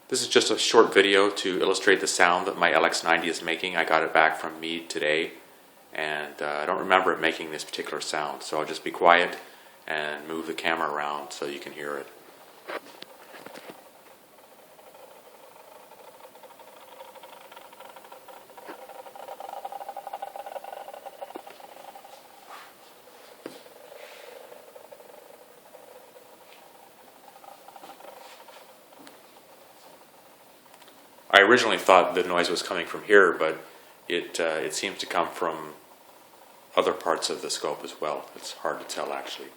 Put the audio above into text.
This is just a short video to illustrate the sound that my LX90 is making. I got it back from Meade today, and I don't remember it making this particular sound, so I'll just be quiet and move the camera around so you can hear it. I originally thought the noise was coming from here, but it seems to come from other parts of the scope as well. It's hard to tell actually.